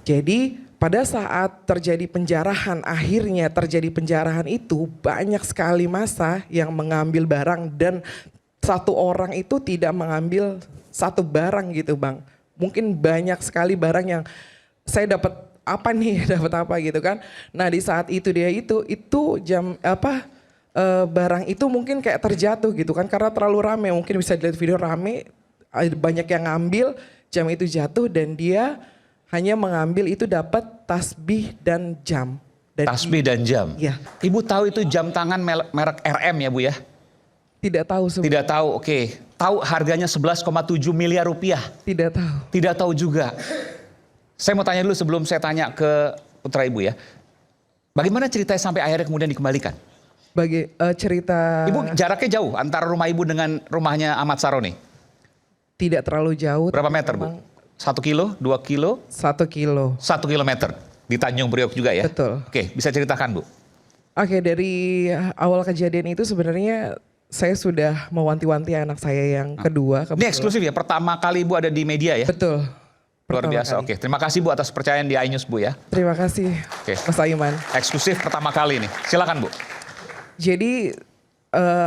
Jadi pada saat terjadi penjarahan, akhirnya terjadi penjarahan itu banyak sekali massa yang mengambil barang dan satu orang itu tidak mengambil satu barang gitu Bang. Mungkin banyak sekali barang yang saya dapat apa nih, dapat apa gitu kan. Nah di saat itu dia itu jam apa barang itu mungkin kayak terjatuh gitu kan karena terlalu rame. Mungkin bisa dilihat video rame, banyak yang ngambil, jam itu jatuh dan dia hanya mengambil itu dapat tasbih dan jam. Tasbih dan jam? Iya. Ibu tahu itu jam tangan merek RM ya Bu ya? Tidak tahu sebenarnya. Tidak tahu, oke. Tahu harganya 11,7 miliar rupiah? Tidak tahu. Tidak tahu juga. Saya mau tanya dulu sebelum saya tanya ke putra Ibu ya. Bagaimana ceritanya sampai akhirnya kemudian dikembalikan? Cerita... Ibu jaraknya jauh antara rumah Ibu dengan rumahnya Ahmad Saroni? Tidak terlalu jauh. Berapa meter Bu? 1 kilo? 2 kilo? 1 kilo. 1 kilometer. Di Tanjung Priok juga ya? Betul. Oke, bisa ceritakan Bu? Oke, dari awal kejadian itu sebenarnya saya sudah mewanti-wanti anak saya yang kedua. Ini eksklusif ya? Pertama kali Ibu ada di media ya? Betul. Luar biasa, oke. Terima kasih Bu atas percayaan di iNews Bu ya. Terima kasih Mas Aiman. Eksklusif pertama kali nih, silakan Bu. Jadi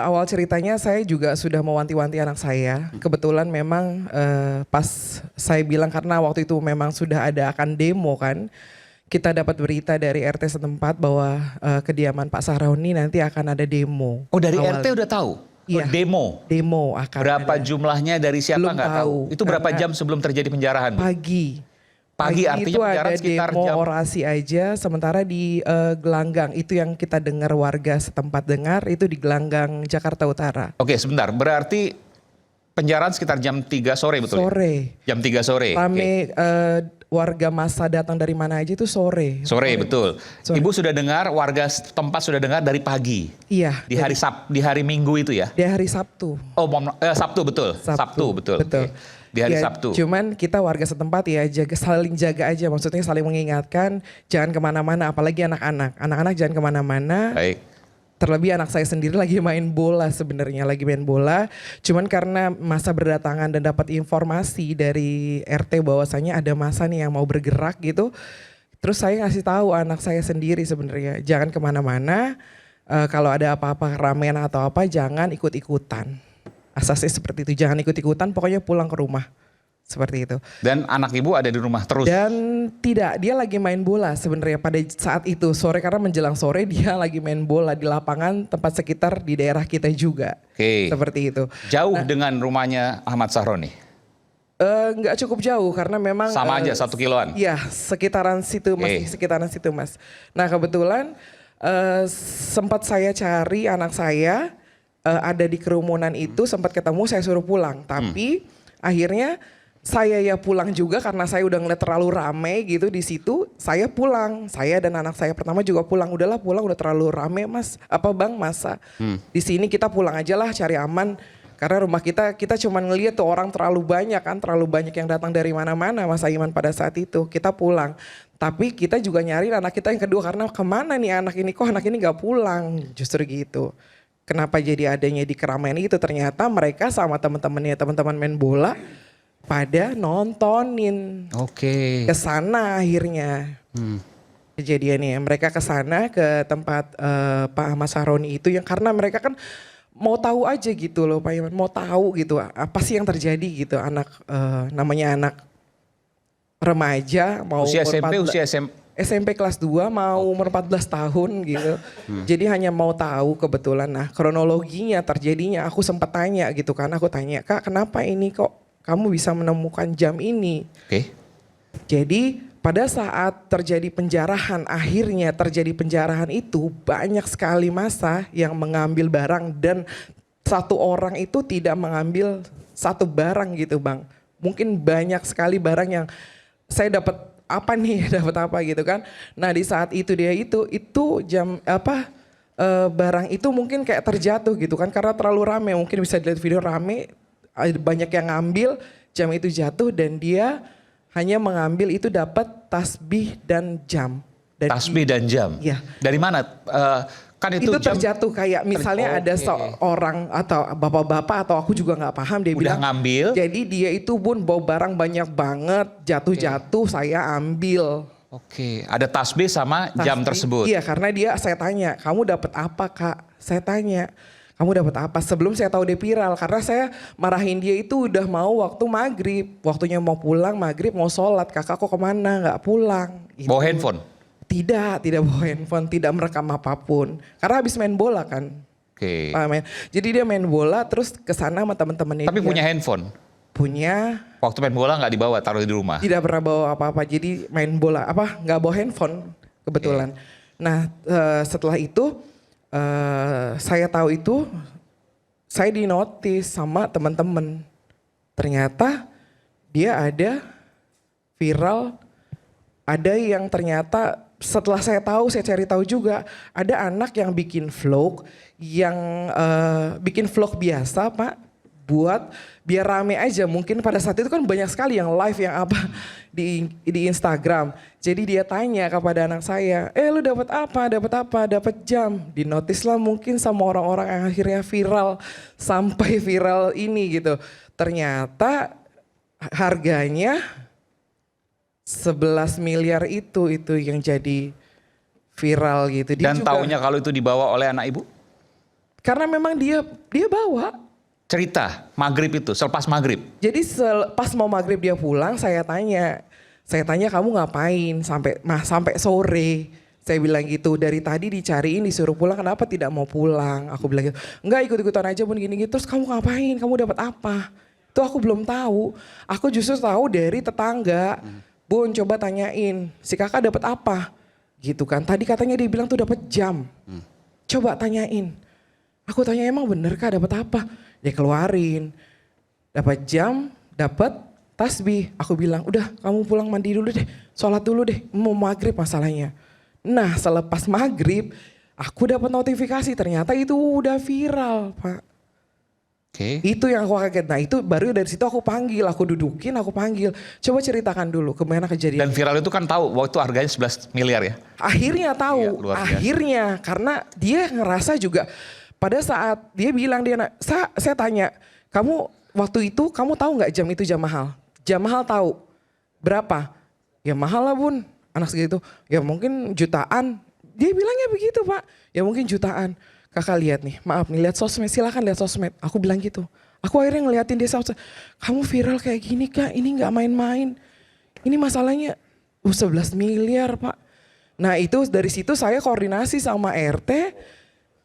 awal ceritanya saya juga sudah mewanti-wanti anak saya. Kebetulan memang pas saya bilang karena waktu itu memang sudah ada akan demo kan. Kita dapat berita dari RT setempat bahwa kediaman Pak Saroni nanti akan ada demo. Oh dari RT udah tahu? Iya, demo? Demo akan berapa ada. Jumlahnya dari siapa nggak tahu? Itu berapa jam sebelum terjadi penjarahan? Pagi. Pagi artinya itu penjarahan ada sekitar demo jam... orasi aja, sementara di Gelanggang itu yang kita dengar warga setempat dengar itu di Gelanggang Jakarta Utara. Oke sebentar, berarti penjarahan sekitar jam 3 sore betul Sore. Ya? Jam 3 sore. Rame warga massa datang dari mana aja itu sore. Sore betul. Sore. Ibu sudah dengar, warga setempat sudah dengar dari pagi. Iya. Di hari Minggu itu ya? Di hari Sabtu. Oh Sabtu betul. Sabtu betul. Betul. Okay. Di hari Sabtu. Cuman kita warga setempat ya saling jaga aja, maksudnya saling mengingatkan jangan kemana-mana, apalagi anak-anak. Anak-anak jangan kemana-mana. Baik. Terlebih anak saya sendiri lagi main bola sebenarnya, lagi main bola. Cuman karena masa berdatangan dan dapat informasi dari RT bahwasanya ada masa nih yang mau bergerak gitu. Terus saya ngasih tahu anak saya sendiri sebenarnya jangan kemana-mana. Kalau ada apa-apa keramaian atau apa jangan ikut-ikutan. Asasnya seperti itu, jangan ikut-ikutan, pokoknya pulang ke rumah. Seperti itu. Dan anak ibu ada di rumah terus? Dan tidak, dia lagi main bola sebenarnya pada saat itu sore, karena menjelang sore dia lagi main bola di lapangan tempat sekitar di daerah kita juga. Oke. Seperti itu. Jauh dengan rumahnya Ahmad Saroni? Nggak cukup jauh karena memang sama aja 1 kiloan? Iya, sekitaran situ Mas, sekitaran situ Mas. Nah kebetulan sempat saya cari anak saya ada di kerumunan itu, sempat ketemu, saya suruh pulang. Tapi akhirnya saya ya pulang juga karena saya udah ngeliat terlalu rame gitu di situ. Saya pulang, saya dan anak saya pertama juga pulang. Udahlah pulang, udah terlalu rame Mas. Apa Bang, masa di sini kita pulang aja lah, cari aman. Karena rumah kita cuma ngeliat tuh orang terlalu banyak kan, terlalu banyak yang datang dari mana-mana Mas Aiman pada saat itu. Kita pulang, tapi kita juga nyari anak kita yang kedua karena kemana nih anak ini, kok anak ini gak pulang, justru gitu. Kenapa jadi adanya di keramaian itu, ternyata mereka sama teman-temannya, teman-teman main bola pada nontonin. Oke. Kesana akhirnya kejadiannya, mereka kesana ke tempat Pak Ahmad Saroni itu yang karena mereka kan mau tahu aja gitu loh Pak Iman, mau tahu gitu apa sih yang terjadi gitu. Anak namanya anak remaja mau usia SMP, usia SMP kelas 2 mau umur 14 tahun gitu. Jadi hanya mau tahu kebetulan. Nah kronologinya terjadinya aku sempat tanya gitu kan. Aku tanya, Kak kenapa ini kok kamu bisa menemukan jam ini? Oke. Jadi pada saat terjadi penjarahan, akhirnya terjadi penjarahan itu banyak sekali massa yang mengambil barang dan satu orang itu tidak mengambil satu barang gitu Bang. Mungkin banyak sekali barang yang saya dapat apa nih, dapat apa gitu kan. Nah di saat itu dia itu jam apa barang itu mungkin kayak terjatuh gitu kan karena terlalu rame. Mungkin bisa dilihat video rame, banyak yang ngambil, jam itu jatuh dan dia hanya mengambil itu dapat tasbih dan jam. Tasbih dan jam? Iya. Dari mana? Kan itu jam terjatuh kayak misalnya ada seorang atau bapak-bapak atau aku juga nggak paham dia udah bilang ngambil. jadi dia itu Bun bawa barang banyak banget jatuh-jatuh saya ambil. Oke, ada tasbih sama jam tersebut. Iya karena saya tanya kamu dapat apa Kak? Saya tanya kamu dapat apa? Sebelum saya tahu dia viral karena saya marahin dia itu udah mau waktu maghrib, waktunya mau pulang maghrib mau sholat, kakak kok kemana nggak pulang? Gitu. Bawa handphone? Tidak bawa handphone, tidak merekam apapun. Karena habis main bola kan. Oke. Jadi dia main bola terus kesana sama teman-temannya. Tapi punya handphone? Punya. Waktu main bola nggak dibawa, taruh di rumah? Tidak pernah bawa apa-apa. Jadi main bola nggak bawa handphone kebetulan. Nah setelah itu saya tahu itu saya dinotis sama teman-teman. Ternyata dia ada viral, ada yang ternyata setelah saya tahu, saya cari tahu juga ada anak yang bikin vlog, bikin vlog biasa Pak, buat biar rame aja. Mungkin pada saat itu kan banyak sekali yang live yang apa di Instagram. Jadi dia tanya kepada anak saya, lu dapat apa? Dapat jam. Dinotis lah mungkin sama orang-orang yang akhirnya viral sampai viral ini gitu. Ternyata harganya 11 miliar itu yang jadi viral gitu. Dan taunya kalau itu dibawa oleh anak ibu? Karena memang dia bawa. Cerita maghrib itu, selepas maghrib? Jadi pas mau maghrib dia pulang saya tanya kamu ngapain sampai sore. Saya bilang gitu, dari tadi dicariin disuruh pulang kenapa tidak mau pulang. Aku bilang gitu, enggak ikut-ikutan aja Bun gini-gini. Terus kamu ngapain, kamu dapat apa? Itu aku belum tahu, aku justru tahu dari tetangga. Bun coba tanyain si kakak dapat apa gitu kan. Tadi katanya dia bilang tuh dapat jam. Coba tanyain. Aku tanya emang bener kak dapat apa? Dia keluarin. Dapat jam, dapat tasbih. Aku bilang udah kamu pulang mandi dulu deh. Sholat dulu deh mau maghrib masalahnya. Nah selepas maghrib aku dapat notifikasi ternyata itu udah viral Pak. Itu yang aku kaget. Nah itu baru dari situ aku panggil, aku dudukin, aku panggil. Coba ceritakan dulu kemana kejadian. Dan viral itu kan tahu waktu harganya 11 miliar ya? Akhirnya tahu, iya, akhirnya karena dia ngerasa juga pada saat dia bilang saya tanya, kamu waktu itu kamu tahu nggak jam itu jam mahal? Jam mahal tahu berapa? Ya mahal lah Bun, anak segitu. Ya mungkin jutaan. Dia bilangnya begitu Pak, ya mungkin jutaan. Kakak lihat nih, maaf nih lihat sosmed, silakan lihat sosmed. Aku bilang gitu. Aku akhirnya ngeliatin dia sosmed. Kamu viral kayak gini Kak, ini gak main-main. Ini masalahnya 11 miliar Pak. Nah itu dari situ saya koordinasi sama RT.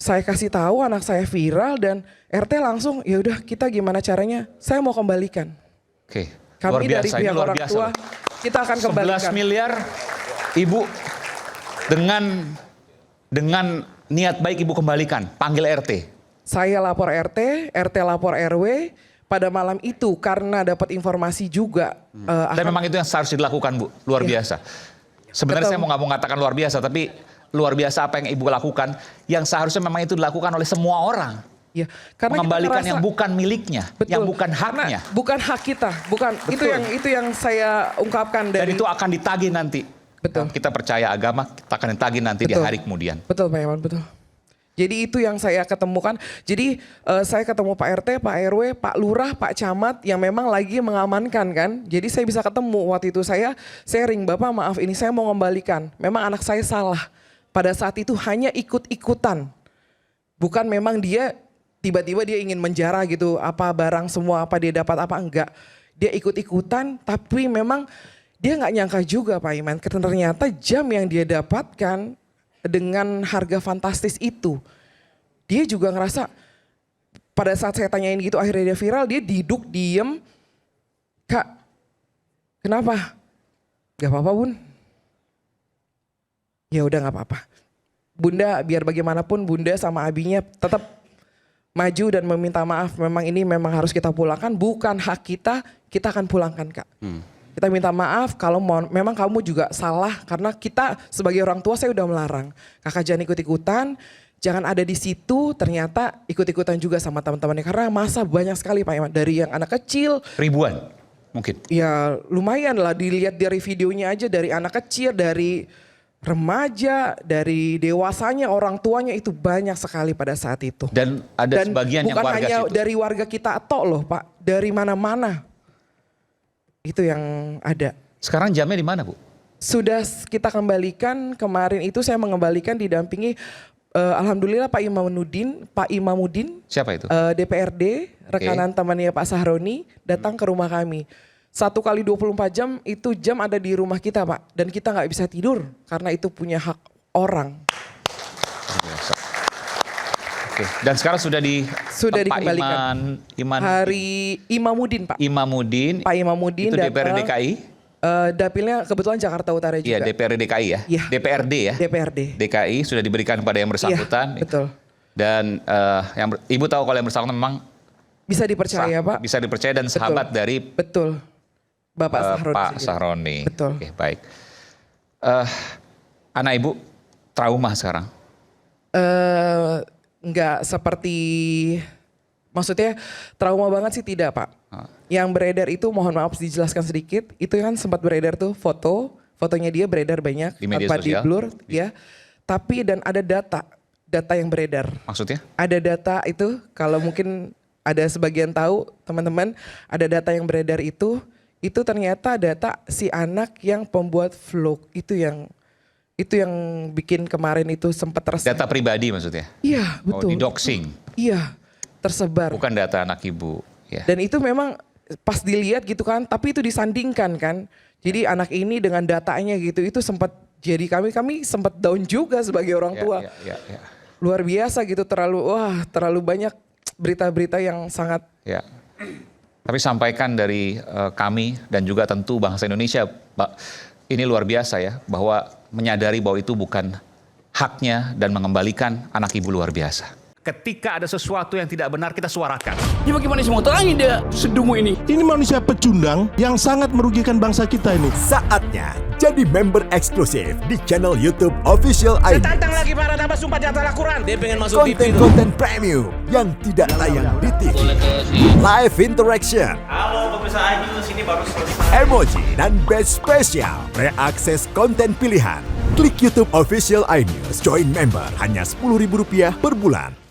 Saya kasih tahu anak saya viral dan RT langsung ya udah kita gimana caranya. Saya mau kembalikan. Oke, Kami luar biasa, dari pihak luar orang biasa. tua kita akan kembalikan. 11 miliar ibu dengan niat baik ibu kembalikan, panggil RT. Saya lapor RT, RT lapor RW. Pada malam itu karena dapat informasi juga. Dan memang itu yang seharusnya dilakukan Bu, luar biasa. Sebenarnya saya nggak mau mengatakan luar biasa, tapi luar biasa apa yang ibu lakukan, yang seharusnya memang itu dilakukan oleh semua orang. Ya, karena mengembalikan kita yang bukan miliknya, betul, yang bukan haknya. Bukan hak kita, bukan. Itu yang saya ungkapkan dari. Dan itu akan ditagih nanti. Betul. Kita percaya agama, kita akan ditagih nanti betul. Di hari kemudian. Betul Pak Iman, betul. Jadi itu yang saya ketemukan. Jadi saya ketemu Pak RT, Pak RW, Pak Lurah, Pak Camat yang memang lagi mengamankan kan. Jadi saya bisa ketemu waktu itu saya ring Bapak maaf ini saya mau kembalikan. Memang anak saya salah. Pada saat itu hanya ikut-ikutan. Bukan memang dia tiba-tiba dia ingin menjarah gitu apa barang semua apa dia dapat apa enggak. Dia ikut-ikutan tapi memang dia nggak nyangka juga Pak Iman. Ternyata jam yang dia dapatkan dengan harga fantastis itu. Dia juga ngerasa pada saat saya tanyain gitu akhirnya dia viral, dia duduk diem. Kak, kenapa? Gak apa-apa Bun. Ya udah gak apa-apa. Bunda biar bagaimanapun Bunda sama abinya tetap maju dan meminta maaf. Memang ini memang harus kita pulangkan, bukan hak kita, kita akan pulangkan Kak. Kita minta maaf kalau memang kamu juga salah karena kita sebagai orang tua saya udah melarang. Kakak jangan ikut-ikutan, jangan ada di situ ternyata ikut-ikutan juga sama teman-temannya. Karena masa banyak sekali Pak Iman, dari yang anak kecil. Ribuan mungkin? Ya lumayan lah dilihat dari videonya aja dari anak kecil, dari remaja, dari dewasanya, orang tuanya itu banyak sekali pada saat itu. Dan ada sebagian yang bukan warga hanya situ. dari warga kita tok loh Pak, dari mana-mana. Itu yang ada. Sekarang jamnya di mana, Bu? Sudah kita kembalikan, kemarin itu saya mengembalikan didampingi alhamdulillah Pak Imamuddin, Siapa itu? DPRD, rekanan temannya Pak Sahroni datang ke rumah kami. 1 kali 24 jam itu jam ada di rumah kita Pak. Dan kita nggak bisa tidur karena itu punya hak orang. Biasa. Oke. Dan sekarang sudah Dikembalikan. Hari Imamuddin Pak. Imamuddin. Pak Imamuddin Itu DPRD datang. DKI? Dapilnya kebetulan Jakarta Utara juga. Iya, DPRD DKI ya? Iya. DPRD ya? DPRD. DKI sudah diberikan kepada yang bersangkutan. Iya, betul. Dan Ibu tahu kalau yang bersangkutan memang Bisa dipercaya Pak. bisa dipercaya dan sahabat dari Betul. Bapak Sahroni. Pak sendiri. Sahroni. Betul. Oke, baik. Anak Ibu trauma sekarang? Nggak seperti, maksudnya trauma banget sih tidak Pak. Yang beredar itu mohon maaf dijelaskan sedikit, itu kan sempat beredar tuh fotonya dia beredar banyak. Di media tanpa sosial? di blur ya. Tapi dan ada data yang beredar. Maksudnya? Ada data itu kalau mungkin ada sebagian tahu teman-teman, ada data yang beredar itu ternyata data si anak yang pembuat vlog itu yang bikin kemarin itu sempat Data pribadi maksudnya? Iya betul. Oh, di doxing? Iya tersebar. Bukan data anak Ibu. Ya. Dan itu memang pas dilihat gitu kan, tapi itu disandingkan kan. Jadi anak ini dengan datanya gitu, itu sempat jadi kami sempat down juga sebagai orang tua. Ya. Luar biasa gitu, terlalu banyak berita-berita yang sangat. Ya. Tapi sampaikan dari kami dan juga tentu bangsa Indonesia, Pak, ini luar biasa ya, bahwa menyadari bahwa itu bukan haknya dan mengembalikan anak Ibu luar biasa. Ketika ada sesuatu yang tidak benar, kita suarakan. Ya bagaimana sih mau terangin dia sedungu ini? Ini manusia pecundang yang sangat merugikan bangsa kita ini. Saatnya jadi member eksklusif di channel YouTube Official ID. Tantang lagi para tambah sumpah di atas Al-Quran. Dia pengen masuk TV tuh. Konten-konten premium yang tidak tayang di TV. Live interaction. Halo pemirsa Ayu, sini baru selesai. Emoji dan batch spesial. Reakses konten pilihan. Klik YouTube Official iNews. Join member hanya Rp10.000 per bulan.